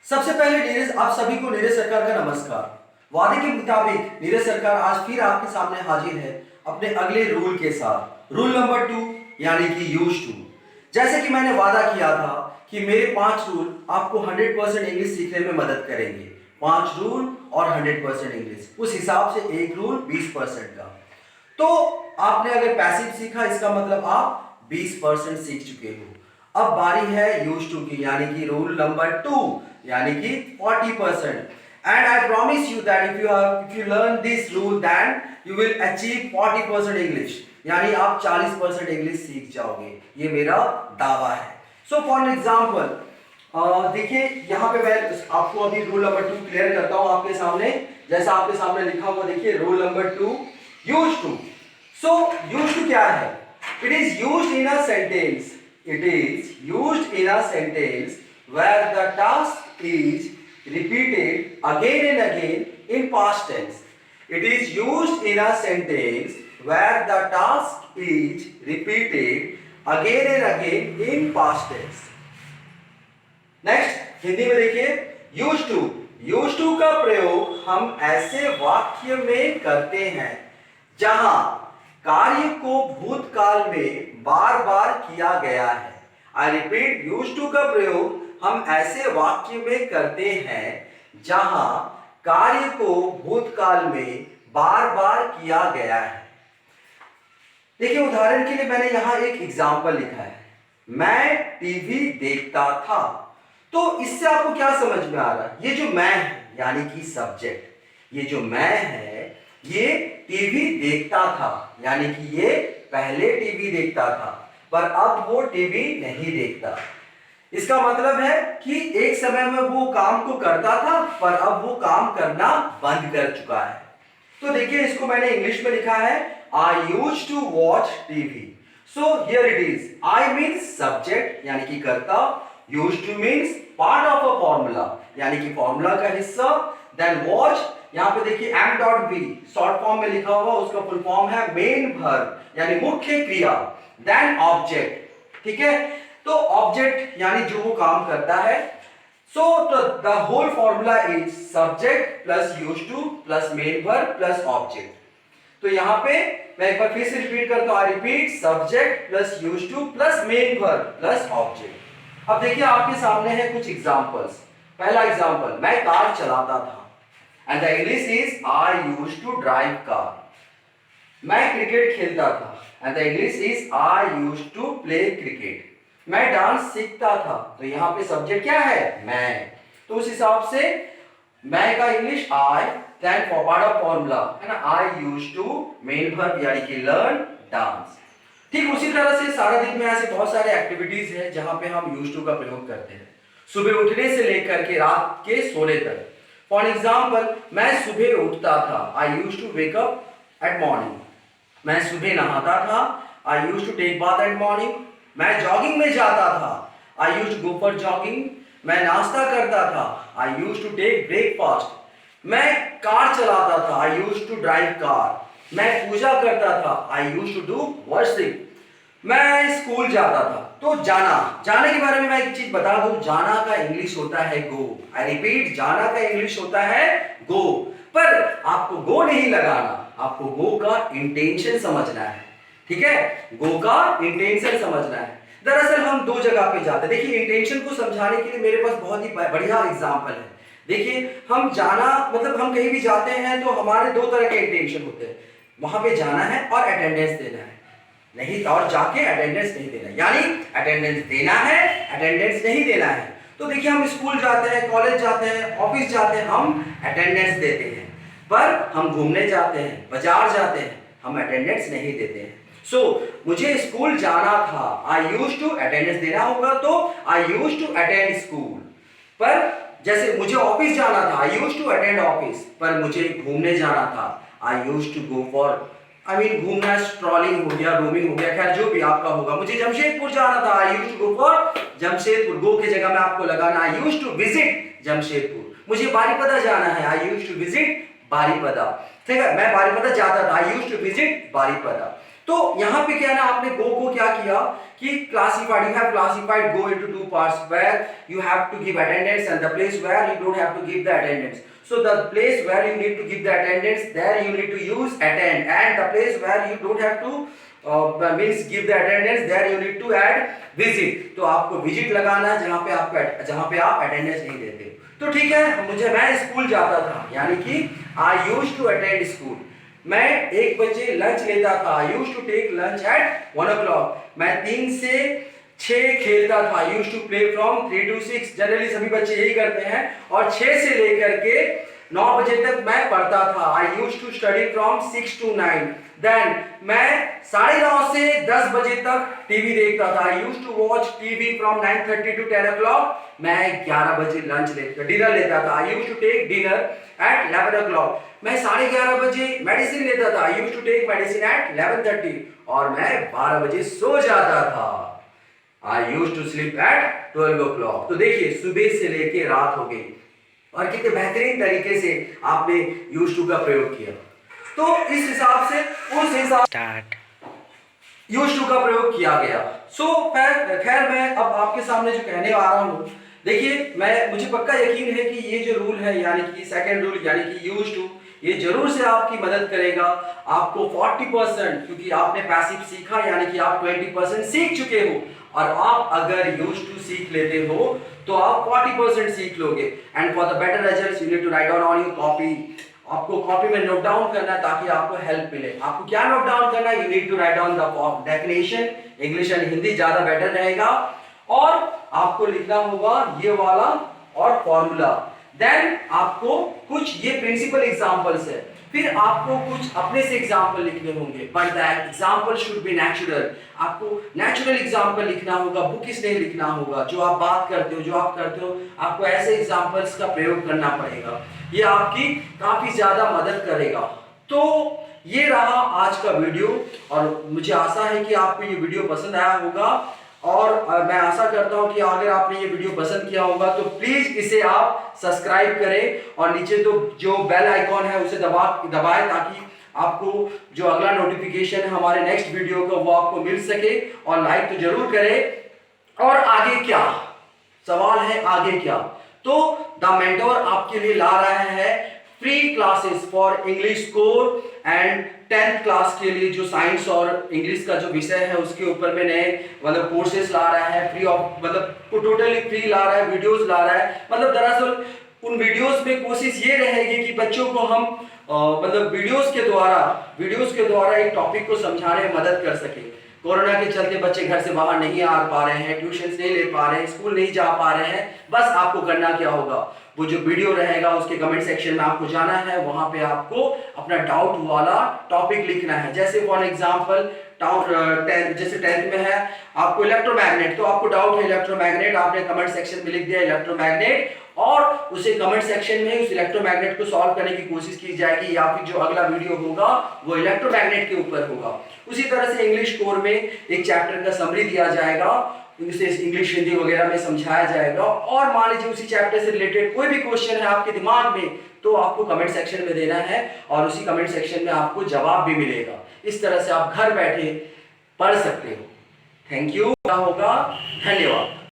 सबसे पहले नीरज आप सभी को नीरज सरकार का नमस्कार। वादे के मुताबिक नीरज सरकार आज फिर आपके सामने हाजिर है अपने अगले रूल के साथ। रूल नंबर 2 यानी कि यूज टू। जैसे कि मैंने वादा किया था कि मेरे 5 रूल आपको 100% इंग्लिश सीखने में मदद करेंगे। 5 रूल और 100% इंग्लिश, उस हिसाब से एक रूल 20% का। तो आपने अगर पैसिव सीखा इसका मतलब आप 20% सीख चुके हो। अब बारी है यूज टू की, यानी कि रूल नंबर 2 यानी कि 40%। And I promise you that if you learn this rule then you will achieve 40% English, यानी आप 40% इंग्लिश सीख जाओगे। ये मेरा दावा है। सो फॉर एग्जाम्पल देखिए यहाँ पे मैं आपको अभी रूल नंबर 2 क्लियर करता हूँ आपके सामने। जैसा आपके सामने लिखा हुआ देखिए, rule number 2 use to. So use to क्या है? It is used in a sentence. It is used in a sentence where the task is repeated again and again in past tense. It is used in a sentence where the task is repeated again and again in past tense. Next, Hindi में देखिए, used to। used to का प्रयोग हम ऐसे वाक्य में करते हैं जहां कार्य को भूतकाल में बार बार किया गया है। आई रिपीट, यूज टू का प्रयोग हम ऐसे वाक्य में करते हैं जहां कार्य को भूतकाल में बार बार किया गया है। देखिए उदाहरण के लिए मैंने यहां एक एग्जाम्पल लिखा है, मैं टीवी देखता था। तो इससे आपको क्या समझ में आ रहा है? ये जो मैं है यानी कि सब्जेक्ट, ये जो मैं है ये टीवी देखता था, यानी कि ये पहले टीवी देखता था पर अब वो टीवी नहीं देखता। इसका मतलब है कि एक समय में वो काम को करता था पर अब वो काम करना बंद कर चुका है। तो देखिए इसको मैंने इंग्लिश में लिखा है, I used to watch TV. So here it is, I means subject यानी कि कर्ता, used to means part of a formula यानी कि फॉर्मूला का हिस्सा, देन वॉच, यहां पे देखिए M dot B short form में लिखा हुआ, उसका फुल फॉर्म है मेन वर्ब यानी मुख्य क्रिया, देन ऑब्जेक्ट। ठीक है, तो ऑब्जेक्ट यानी जो वो काम करता है। So the whole formula is subject plus used to plus main verb plus object. तो यहां पे मैं एक बार फिर से रिपीट करता हूं, I repeat, subject plus used to plus main verb plus object. अब देखिए आपके सामने है कुछ एग्जांपल्स। पहला एग्जांपल, मैं कार चलाता था। And the English is I used to drive car. मैं क्रिकेट खेलता था। And the English is I used to play cricket. मैं डांस सीखता था। तो यहाँ पे सब्जेक्ट क्या है? मैं। तो उस हिसाब से मैं का English I, then for part of formula है ना, I used to main verb यानी कि learn dance। ठीक उसी तरह से सारा दिन में ऐसे बहुत सारे एक्टिविटीज हैं जहां पे हम यूज टू का प्रयोग करते हैं, सुबह उठने से लेकर के रात के सोने तक। फॉर एग्जाम्पल, मैं सुबह उठता था, I use to wake up at morning. मैं सुबह नहाता था, I use to take bath at morning. मैं जॉगिंग में जाता था, I use to go for jogging. मैं नाश्ता करता था, I use to take breakfast. मैं कार चलाता था, I use to drive car. मैं पूजा करता था, I use to do worship. मैं स्कूल जाता था। तो जाना, जाने के बारे में मैं एक चीज बता दूं, जाना का इंग्लिश होता है गो। आई रिपीट, जाना का इंग्लिश होता है गो। पर आपको गो नहीं लगाना, आपको गो का इंटेंशन समझना है। ठीक है, गो का इंटेंशन समझना है। दरअसल हम दो जगह पे जाते हैं। देखिए इंटेंशन को समझाने के लिए मेरे पास बहुत ही बढ़िया एग्जाम्पल है। देखिए हम जाना मतलब हम कहीं भी जाते हैं तो हमारे दो तरह के इंटेंशन होते हैं, वहां पे जाना है और अटेंडेंस देना है, नहीं और जाके अटेंडेंस नहीं देना, यानी अटेंडेंस देना है, अटेंडेंस नहीं देना है। तो देखिए हम स्कूल जाते हैं, कॉलेज जाते हैं, ऑफिस जाते हैं, हम अटेंडेंस देते हैं। पर हम घूमने जाते हैं, बाजार जाते हैं, हम अटेंडेंस नहीं देते हैं। सो मुझे स्कूल जाना था, आई यूज टू अटेंडेंस देना होगा तो आई यूज टू अटेंड स्कूल। पर जैसे मुझे ऑफिस जाना था, I use to attend office. पर मुझे घूमने जाना था, I use to go for घूमना, स्ट्रॉलिंग हो गया, रोमिंग हो गया, खैर जो भी आपका होगा। मुझे जमशेदपुर जाना था, I used to go for Jamshedpur. Go की जगह में आपको लगाना I used to visit Jamshedpur. मुझे बारीपदा जाना है, I used to visit Baripada. ठीक है, मैं बारीपदा जाता था, I used to visit Baripada. तो यहाँ पे क्या है ना, आपने गो को क्या किया कि classified, you have classified go into two parts where you have to give attendance and the place where you don't have to give the attendance. So the place where you need to give the attendance, there you need to use attend, and the place where you don't have to means give the attendance, there you need to add visit. तो आपको visit लगाना है जहाँ पे आप attendance नहीं देते. तो ठीक है, मैं स्कूल जाता था, यानी कि I used to attend school. मैं 1 बजे लंच लेता था. I used to take lunch at 1 o'clock. मैं 3 से 6 खेलता था. Used to play from 3 to 6. Generally सभी बच्चे यही करते हैं. और 6 से लेकर के 9 बजे तक मैं पढ़ता था. I used to study from 6 to 9. Then मैं 9:30 से 10 बजे तक टीवी देखता था. I used to watch TV from 9:30 to 10 o'clock. मैं 11 बजे डिनर लेता था. I used to take dinner at 11 o'clock. मैं 11:30 बजे मेडिसिन लेता था. I used to take medicine at 11:30. और मैं 12 बजे सो जाता था. I used to sleep at 12 o'clock. तो देखिए, सुबह से लेके रात हो गई और कितने बेहतरीन तरीके से आपने used to का प्रयोग किया. तो इस हिसाब से उस हिसाब used to का प्रयोग किया गया. खैर मैं अब आपके सामने जो कहने आ रहा हूँ, देखिए मुझे पक्का यकीन है कि ये जो रूल है, यानी कि सेकंड रूल, यानी कि used to, ये जरूर से आपकी मदद करेगा. आपको 40%, क्योंकि आपने पैसिव सीखा, यानी कि आप 20% सीख चुके हो, और आप अगर यूज्ड टू सीख लेते हो तो आप 40% सीख लोगे. And for the better results you need to write down on your copy. आपको कॉपी में नोट डाउन करना है ताकि आपको हेल्प मिले. आपको क्या नोट डाउन करना है? You need to write down the definition. English and Hindi ज्यादा बेटर रहेगा. और आपको लिखना होगा ये वाला और फॉर्मूला. देन आपको कुछ ये प्रिंसिपल एग्जांपल्स है. फिर आपको कुछ अपने से एग्जाम्पल लिखने होंगे, but the example should be natural. आपको नेचुरल एग्जाम्पल लिखना होगा, बुकिश नहीं लिखना होगा. जो आप बात करते हो, जो आप करते हो, आपको ऐसे एग्जाम्पल्स का प्रयोग करना पड़ेगा. ये आपकी काफी ज्यादा मदद करेगा. तो ये रहा आज का वीडियो, और मुझे आशा है कि आपको ये वीडियो पसंद आया होगा. और मैं आशा करता हूं कि अगर आपने ये वीडियो पसंद किया होगा तो प्लीज इसे आप सब्सक्राइब करें, और नीचे तो जो बेल आइकॉन है उसे दबाएं ताकि आपको जो अगला नोटिफिकेशन है हमारे नेक्स्ट वीडियो का वो आपको मिल सके. और लाइक तो जरूर करें. और आगे क्या सवाल है, आगे क्या? तो द मेंटोर आपके लिए ला रहा है free classes for English core and 10th class के लिए जो साइंस और इंग्लिश का जो विषय है उसके ऊपर में नए कोर्सेस ला रहा है. फ्री ऑफ टोटली फ्री ला रहा है. वीडियोस ला रहा है. दरअसल उन वीडियोस में कोशिश ये रहेगी कि बच्चों को हम वीडियोस के द्वारा एक टॉपिक को समझाने में मदद कर सके. कोरोना के चलते बच्चे घर से बाहर नहीं आ पा रहे हैं, ट्यूशन नहीं ले पा रहे हैं, स्कूल नहीं जा पा रहे हैं. बस आपको करना क्या होगा, वो जो वीडियो रहेगा उसके कमेंट सेक्शन में आपको जाना है. वहां पे आपको अपना डाउट वाला टॉपिक लिखना है. जैसे फॉर एग्जांपल जैसे 10th में है आपको इलेक्ट्रोमैग्नेट, तो आपको डाउट है इलेक्ट्रोमैग्नेट, आपने कमेंट सेक्शन में लिख दिया इलेक्ट्रोमैग्नेट, और उसे कमेंट सेक्शन में उस इलेक्ट्रोमैग्नेट को सॉल्व करने की कोशिश की जाएगी, या फिर जो अगला वीडियो होगा वो इलेक्ट्रोमैग्नेट के ऊपर होगा. उसी तरह से इंग्लिश कोर में एक चैप्टर का समरी दिया जाएगा, उसे इंग्लिश हिंदी वगैरह में समझाया जाएगा. और मान लीजिए उसी चैप्टर से रिलेटेड कोई भी क्वेश्चन है आपके दिमाग में, तो आपको कमेंट सेक्शन में देना है, और उसी कमेंट सेक्शन में आपको जवाब भी मिलेगा. इस तरह से आप घर बैठे पढ़ सकते हो. थैंक यू होगा. धन्यवाद.